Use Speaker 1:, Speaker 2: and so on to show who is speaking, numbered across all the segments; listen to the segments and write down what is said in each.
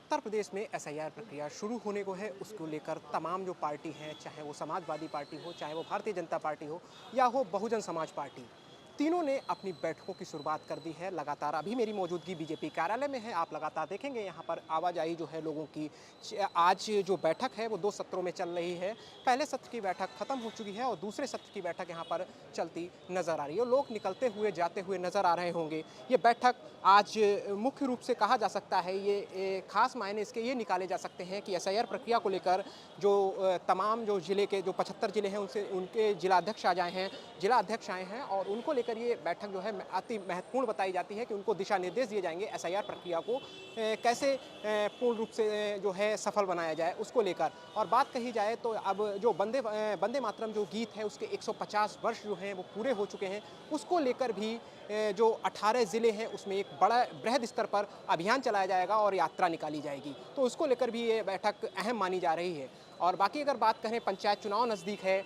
Speaker 1: उत्तर प्रदेश में एसआईआर प्रक्रिया शुरू होने को है। उसको लेकर तमाम जो पार्टी हैं, चाहे वो समाजवादी पार्टी हो, चाहे वो भारतीय जनता पार्टी हो या हो बहुजन समाज पार्टी, तीनों ने अपनी बैठकों की शुरुआत कर दी है। लगातार अभी मेरी मौजूदगी बीजेपी कार्यालय में है। आप लगातार देखेंगे यहाँ पर आवाजाही जो है लोगों की। आज जो बैठक है वो 2 सत्रों में चल रही है। पहले सत्र की बैठक खत्म हो चुकी है और दूसरे सत्र की बैठक यहाँ पर चलती नजर आ रही है। लोग निकलते हुए जाते हुए नजर आ रहे होंगे। ये बैठक आज मुख्य रूप से कहा जा सकता है, ये खास मायने इसके ये निकाले जा सकते हैं कि एसआईआर प्रक्रिया को लेकर जो तमाम जो जिले के जो 75 जिले हैं उनसे उनके जिलाध्यक्ष आ जाए हैं, जिला अध्यक्ष आए हैं और उनको लेकर ये बैठक जो है अति महत्वपूर्ण बताई जाती है कि उनको दिशा निर्देश दिए जाएंगे एसआईआर प्रक्रिया को कैसे पूर्ण रूप से जो है सफल बनाया जाए उसको लेकर। और बात कही जाए तो अब जो वंदे मातरम जो गीत है उसके 150 वर्ष जो हैं वो पूरे हो चुके हैं। उसको लेकर भी जो 18 ज़िले हैं उसमें एक बड़ा बृहद स्तर पर अभियान चलाया जाएगा और यात्रा निकाली जाएगी, तो उसको लेकर भी ये बैठक अहम मानी जा रही है। और बाकी अगर बात करें, पंचायत चुनाव नज़दीक है,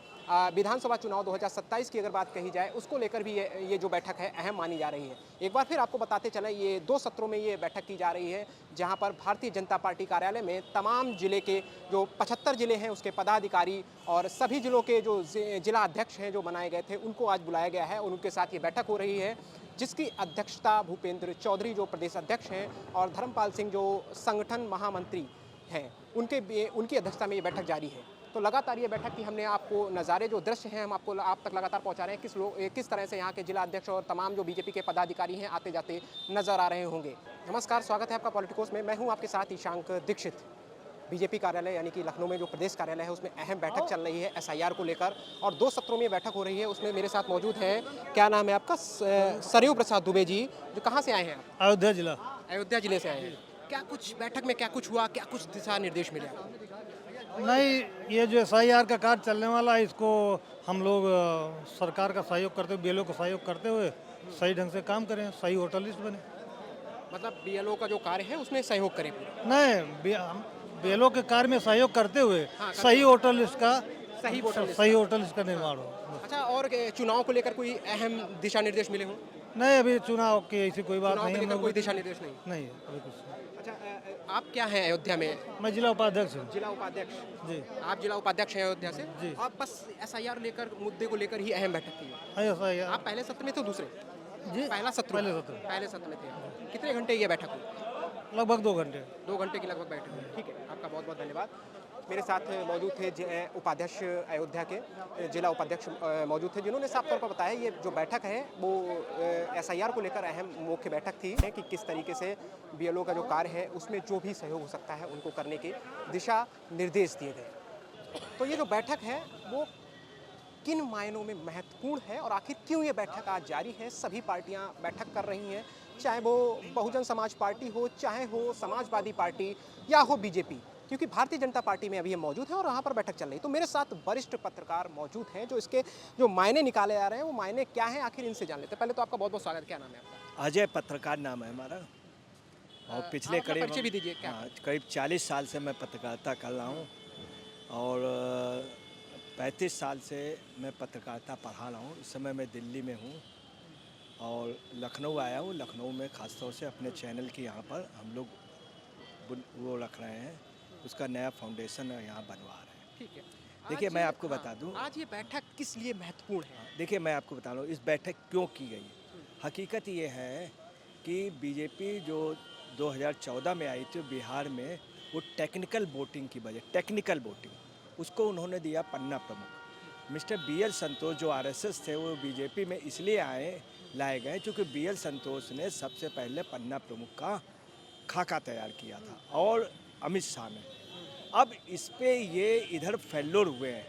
Speaker 1: विधानसभा चुनाव 2027 की अगर बात कही जाए उसको लेकर भी ये जो बैठक है अहम मानी जा रही है। एक बार फिर आपको बताते चलें, ये 2 सत्रों में ये बैठक की जा रही है, जहां पर भारतीय जनता पार्टी कार्यालय में तमाम जिले के जो 75 जिले हैं उसके पदाधिकारी और सभी जिलों के जो जिला अध्यक्ष हैं जो बनाए गए थे उनको आज बुलाया गया है और उनके साथ ये बैठक हो रही है, जिसकी अध्यक्षता भूपेंद्र चौधरी जो प्रदेश अध्यक्ष हैं और धर्मपाल सिंह जो संगठन महामंत्री हैं उनकी अध्यक्षता में ये बैठक जारी है। तो लगातार ये बैठक की हमने आपको नज़ारे जो दृश्य हैं हम आपको आप तक लगातार पहुंचा रहे हैं। किस तरह से यहाँ के जिला अध्यक्ष और तमाम जो बीजेपी के पदाधिकारी हैं आते जाते नजर आ रहे होंगे। नमस्कार, स्वागत है आपका पॉलिटिकोस में। मैं हूँ आपके साथ ईशांक दीक्षित। बीजेपी कार्यालय यानी कि लखनऊ में जो प्रदेश कार्यालय है उसमें अहम बैठक चल रही है एसआईआर को लेकर और 2 सत्रों में बैठक हो रही है। उसमें मेरे साथ मौजूद हैं, क्या नाम है आपका? सरयू प्रसाद दुबे जी। जो कहाँ से आए हैं आप?
Speaker 2: अयोध्या जिला।
Speaker 1: अयोध्या जिले से आए हैं। क्या कुछ बैठक में क्या कुछ हुआ, क्या कुछ दिशा निर्देश मिले?
Speaker 2: नहीं, ये जो एसआईआर का कार्य चलने वाला है इसको हम लोग सरकार का सहयोग करते हुए, बीएलओ का सहयोग करते हुए सही ढंग से काम करें, सही वोटर लिस्ट बने।
Speaker 1: मतलब बीएलओ का जो कार्य है उसमें सहयोग करें पूरा?
Speaker 2: नहीं, बीएलओ के कार्य में सहयोग करते हुए सही वोटर लिस्ट का का निर्माण हो।
Speaker 1: अच्छा, और चुनाव को लेकर कोई अहम दिशा निर्देश मिले हों?
Speaker 2: नहीं, अभी चुनाव की ऐसी कोई बात नहीं है।
Speaker 1: कोई दिशा निर्देश नहीं?
Speaker 2: नहीं, अभी कुछ नहीं।
Speaker 1: अच्छा, आप क्या हैं अयोध्या में?
Speaker 2: मैं जिला उपाध्यक्ष हूँ।
Speaker 1: जिला उपाध्यक्ष
Speaker 2: जी।
Speaker 1: आप जिला उपाध्यक्ष हैं अयोध्या से
Speaker 2: जी।
Speaker 1: आप बस एसआईआर लेकर मुद्दे को लेकर ही अहम बैठक की है?
Speaker 2: एसआईआर
Speaker 1: आप पहले सत्र में थे दूसरे?
Speaker 2: जी,
Speaker 1: पहले सत्र में थे। कितने घंटे ये बैठक हुई?
Speaker 2: लगभग 2 घंटे।
Speaker 1: 2 घंटे की लगभग बैठक हुई। ठीक है, आपका बहुत बहुत धन्यवाद। मेरे साथ मौजूद थे उपाध्यक्ष अयोध्या के जिला उपाध्यक्ष मौजूद थे, जिन्होंने साफ तौर पर बताया ये जो बैठक है वो एसआईआर को लेकर अहम मुख्य बैठक थी कि किस तरीके से बीएलओ का जो कार्य है उसमें जो भी सहयोग हो सकता है उनको करने के दिशा निर्देश दिए गए। तो ये जो बैठक है वो किन मायनों में महत्वपूर्ण है और आखिर क्यों ये बैठक आज जारी है? सभी पार्टियां बैठक कर रही हैं, चाहे वो बहुजन समाज पार्टी हो, चाहे हो समाजवादी पार्टी या हो बीजेपी, क्योंकि भारतीय जनता पार्टी में अभी हम मौजूद हैं और वहाँ पर बैठक चल रही है। तो मेरे साथ वरिष्ठ पत्रकार मौजूद हैं जो इसके जो मायने निकाले जा रहे हैं वो मायने क्या हैं आखिर इनसे जान लेते हैं। पहले तो आपका बहुत बहुत स्वागत। क्या नाम है आपका?
Speaker 3: अजय पत्रकार नाम है हमारा और पिछले
Speaker 1: परिचय भी दीजिए। क्या?
Speaker 3: करीब 40 साल से मैं पत्रकारिता कर रहा हूँ और 35 साल से मैं पत्रकारिता पढ़ा रहा हूँ। इस समय मैं दिल्ली में हूँ और लखनऊ आया हूँ। लखनऊ में ख़ासतौर से अपने चैनल की यहाँ पर हम लोग वो रख रहे हैं, उसका नया फाउंडेशन यहाँ बनवा रहे हैं।
Speaker 1: ठीक है,
Speaker 3: देखिए मैं आपको बता दूं,
Speaker 1: आज ये बैठक किस लिए महत्वपूर्ण है?
Speaker 3: देखिए मैं आपको बता रहा हूँ इस बैठक क्यों की गई। हकीकत ये है कि बीजेपी जो 2014 में आई थी बिहार में, वो टेक्निकल वोटिंग की वजह उसको उन्होंने दिया पन्ना प्रमुख। मिस्टर बीएल संतोष जो आरएसएस थे वो बीजेपी में इसलिए लाए गए क्योंकि बीएल संतोष ने सबसे पहले पन्ना प्रमुख का खाका तैयार किया था और अमित शाह ने। अब इस पे ये इधर फेल्योर हुए हैं।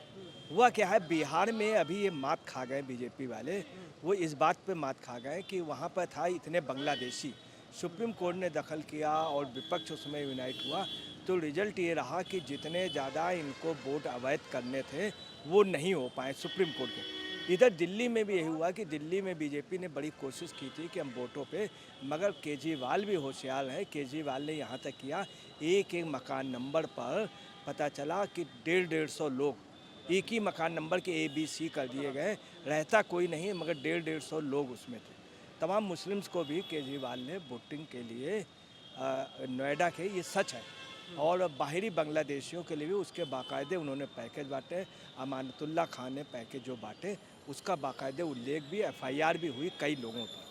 Speaker 3: हुआ क्या है, बिहार में अभी ये मात खा गए बीजेपी वाले। वो इस बात पे मात खा गए कि वहाँ पर था इतने बांग्लादेशी, सुप्रीम कोर्ट ने दखल किया और विपक्ष उसमें यूनाइट हुआ, तो रिजल्ट ये रहा कि जितने ज़्यादा इनको वोट अवैध करने थे वो नहीं हो पाए सुप्रीम कोर्ट के। इधर दिल्ली में भी यही हुआ कि दिल्ली में बीजेपी ने बड़ी कोशिश की थी कि हम वोटों पे, मगर केजरीवाल भी होशियार है। केजरीवाल ने यहाँ तक किया, एक एक मकान नंबर पर पता चला कि 150 लोग एक ही मकान नंबर के ABC कर दिए गए। रहता कोई नहीं मगर 150 लोग उसमें थे। तमाम मुस्लिम्स को भी केजरीवाल ने वोटिंग के लिए नोएडा के, ये सच है, और बाहरी बांग्लादेशियों के लिए भी उसके बाकायदे उन्होंने पैकेज बांटे। अमानतुल्लाह खान ने पैकेज जो बांटे उसका बाकायदे उल्लेख भी, FIR भी हुई कई लोगों पर।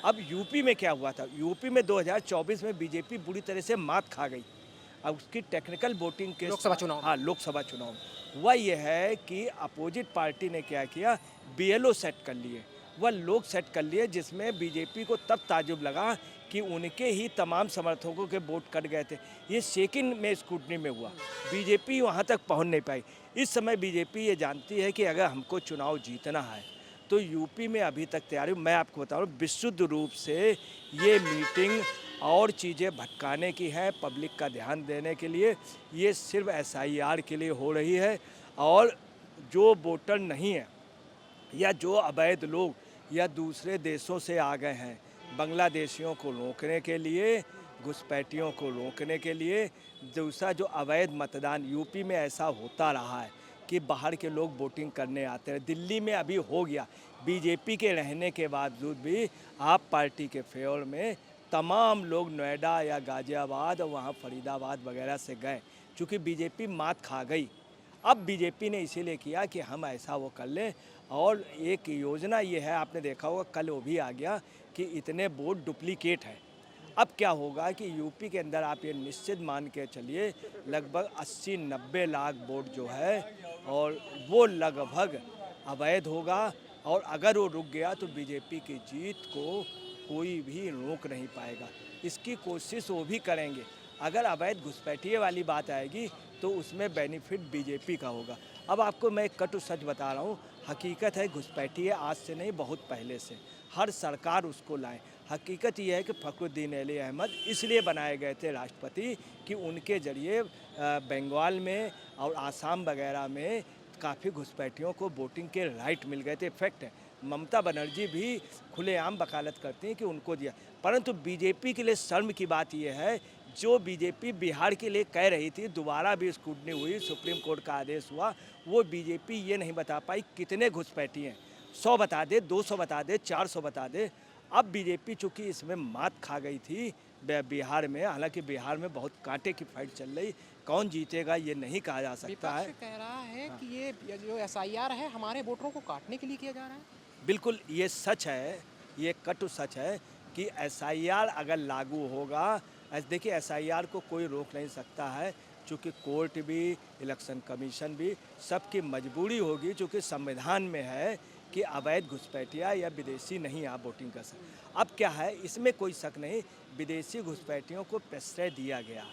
Speaker 3: अब यूपी में क्या हुआ था, यूपी में 2024 में बीजेपी बुरी तरह से मात खा गई। अब उसकी टेक्निकल वोटिंग के
Speaker 1: लोकसभा चुनाव में।
Speaker 3: हाँ, लोकसभा चुनाव में हुआ ये है कि अपोजिट पार्टी ने क्या किया, BLO सेट कर लिए, वह लोग सेट कर लिए, जिसमें बीजेपी को तब ताजुब लगा कि उनके ही तमाम समर्थकों के वोट कट गए थे। ये सेकंड में स्क्रूटनी में हुआ, बीजेपी वहाँ तक पहुँच नहीं पाई। इस समय बीजेपी ये जानती है कि अगर हमको चुनाव जीतना है तो यूपी में अभी तक तैयारी, मैं आपको बता रहा हूँ, विशुद्ध रूप से ये मीटिंग और चीज़ें भटकाने की है, पब्लिक का ध्यान देने के लिए, ये सिर्फ SIR के लिए हो रही है। और जो वोटर नहीं है या जो अवैध लोग या दूसरे देशों से आ गए हैं, बांग्लादेशियों को रोकने के लिए, घुसपैठियों को रोकने के लिए, दूसरा जो अवैध मतदान यूपी में ऐसा होता रहा है कि बाहर के लोग वोटिंग करने आते हैं। दिल्ली में अभी हो गया, बीजेपी के रहने के बावजूद भी आप पार्टी के फेवर में तमाम लोग नोएडा या गाजियाबाद और वहाँ फरीदाबाद वगैरह से गए, चूँकि बीजेपी मात खा गई। अब बीजेपी ने इसीलिए किया कि हम ऐसा वो कर लें। और एक योजना ये है, आपने देखा होगा कल वो भी आ गया कि इतने वोट डुप्लीकेट है। अब क्या होगा कि यूपी के अंदर आप ये निश्चित मान के चलिए लगभग 80-90 लाख वोट जो है और वो लगभग अवैध होगा। और अगर वो रुक गया तो बीजेपी की जीत को कोई भी रोक नहीं पाएगा। इसकी कोशिश वो भी करेंगे। अगर अवैध घुसपैठिए वाली बात आएगी तो उसमें बेनिफिट बीजेपी का होगा। अब आपको मैं एक कटु सच बता रहा हूँ, हकीकत है घुसपैठिए आज से नहीं, बहुत पहले से हर सरकार उसको लाए। हकीकत यह है कि फखरुद्दीन अली अहमद इसलिए बनाए गए थे राष्ट्रपति कि उनके ज़रिए बंगाल में और आसाम वगैरह में काफ़ी घुसपैठियों को वोटिंग के राइट मिल गए थे। फैक्ट है, ममता बनर्जी भी खुलेआम वकालत करती हैं कि उनको दिया। परंतु बीजेपी के लिए शर्म की बात यह है, जो बीजेपी बिहार के लिए कह रही थी, दोबारा भी स्क्रूटनी हुई, सुप्रीम कोर्ट का आदेश हुआ, वो बीजेपी ये नहीं बता पाई कितने घुसपैठी हैं। 100 बता दे, 200 बता दे, 400 बता दे। अब बीजेपी चूँकि इसमें मात खा गई थी बिहार में, हालांकि बिहार में बहुत कांटे की फाइट चल रही, कौन जीतेगा ये नहीं कहा जा सकता है।
Speaker 1: विपक्ष कह रहा है कि ये जो SIR है हमारे वोटरों को काटने के लिए किया जा रहा है।
Speaker 3: बिल्कुल ये सच है, ये कटु सच है कि SIR अगर लागू होगा, देखिए SIR को कोई रोक नहीं सकता है, चूँकि कोर्ट भी, इलेक्शन कमीशन भी, सबकी मजबूरी होगी, चूँकि संविधान में है कि अवैध घुसपैठिया या विदेशी नहीं आप वोटिंग कर सकते। अब क्या है, इसमें कोई शक नहीं, विदेशी घुसपैठियों को प्रश्रय दिया गया,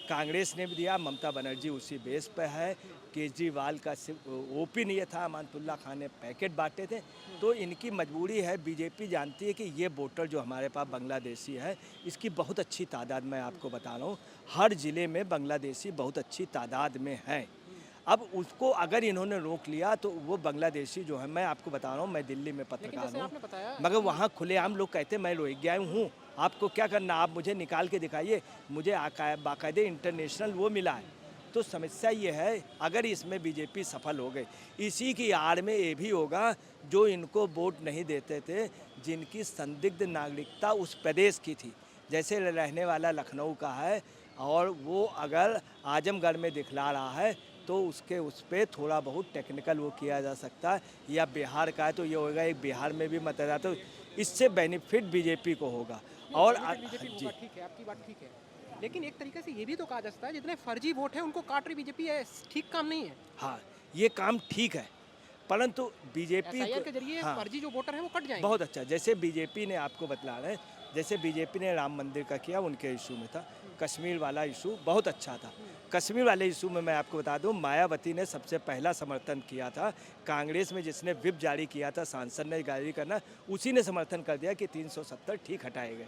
Speaker 3: कांग्रेस ने भी दिया, ममता बनर्जी उसी बेस पर है। केजरीवाल का सिर्फ OP नहीं था, अमानतुल्लाह खान ने पैकेट बांटे थे। तो इनकी मजबूरी है, बीजेपी जानती है कि ये वोटर जो हमारे पास बांग्लादेशी है, इसकी बहुत अच्छी तादाद मैं आपको बता रहा हूँ, हर ज़िले में बांग्लादेशी बहुत अच्छी तादाद में हैं। अब उसको अगर इन्होंने रोक लिया तो वो बांग्लादेशी जो है, मैं आपको बता रहा हूँ, मैं दिल्ली में पत्रकार हूँ, मगर वहाँ खुलेआम लोग कहते हैं मैं रोहिंग्या हूँ, आपको क्या करना, आप मुझे निकाल के दिखाइए, मुझे बाकायदे इंटरनेशनल वो मिला है। तो समस्या ये है, अगर इसमें बीजेपी सफल हो गई, इसी की आड़ में ये भी होगा जो इनको वोट नहीं देते थे, जिनकी संदिग्ध नागरिकता उस प्रदेश की थी, जैसे रहने वाला लखनऊ का है और वो अगर आजमगढ़ में दिखला रहा है तो उसके उस पर थोड़ा बहुत टेक्निकल वो किया जा सकता है, या बिहार का है तो ये होगा एक बिहार में भी मतदाता, तो इससे बेनिफिट बीजेपी को होगा। और
Speaker 1: जी ठीक है, आपकी बात ठीक है, लेकिन एक तरीके से ये भी तो कहा जा सकता है जितने फर्जी वोट हैं उनको काट रही बीजेपी है, ठीक काम नहीं है।
Speaker 3: हाँ, ये काम ठीक है, परंतु बीजेपी
Speaker 1: SIR के जरिए फर्जी जो वोटर हैं वो कट जाएंगे।
Speaker 3: बहुत अच्छा, जैसे बीजेपी ने आपको बतला रहे हैं, जैसे बीजेपी ने राम मंदिर का किया, उनके इशू में था, कश्मीर वाला इशू बहुत अच्छा था। कश्मीर वाले इशू में मैं आपको बता दूं, मायावती ने सबसे पहला समर्थन किया था, कांग्रेस में जिसने विप जारी किया था, सांसद ने जारी करना, उसी ने समर्थन कर दिया कि 370 ठीक हटाए गए।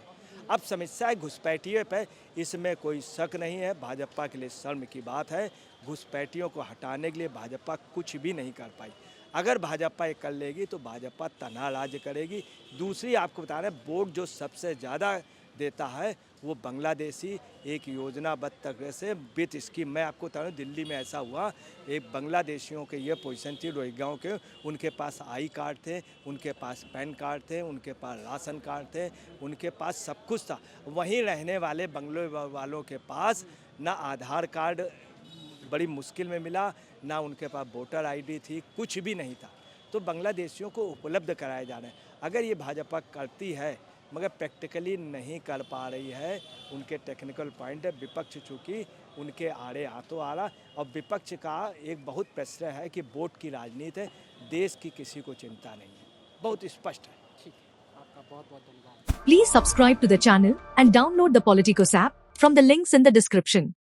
Speaker 3: अब समस्या है घुसपैठिए पे, इसमें कोई शक नहीं है, भाजपा के लिए शर्म की बात है, घुसपैठियों को हटाने के लिए भाजपा कुछ भी नहीं कर पाई। अगर भाजपा ये कर लेगी तो भाजपा तनहा राज्य करेगी। दूसरी आपको बता रहे हैं, वोट जो सबसे ज़्यादा देता है वो बांग्लादेशी एक योजनाबद्ध तरह से वित्त स्कीम, मैं आपको बता रहा हूँ दिल्ली में ऐसा हुआ, एक बांग्लादेशियों के ये पोजीशन थी, रोहिंग्याओं के, उनके पास आई कार्ड थे, उनके पास पैन कार्ड थे, उनके पास राशन कार्ड थे, उनके पास सब कुछ था। वहीं रहने वाले बंगलो वालों के पास ना आधार कार्ड बड़ी मुश्किल में मिला, ना उनके पास वोटर आईडी थी, कुछ भी नहीं था। तो बांग्लादेशियों को उपलब्ध कराए जा रहे हैं। अगर ये भाजपा करती है मगर प्रैक्टिकली नहीं कर पा रही है, उनके टेक्निकल पॉइंट है। विपक्ष चूँकि उनके आड़े हाथों आ रहा, और विपक्ष का एक बहुत प्रश्न है कि वोट की राजनीति है, देश की किसी को चिंता नहीं है, बहुत स्पष्ट है।
Speaker 1: ठीक है, आपका बहुत बहुत धन्यवाद।
Speaker 4: Please subscribe to the channel and download the Politicos app from the links in the description.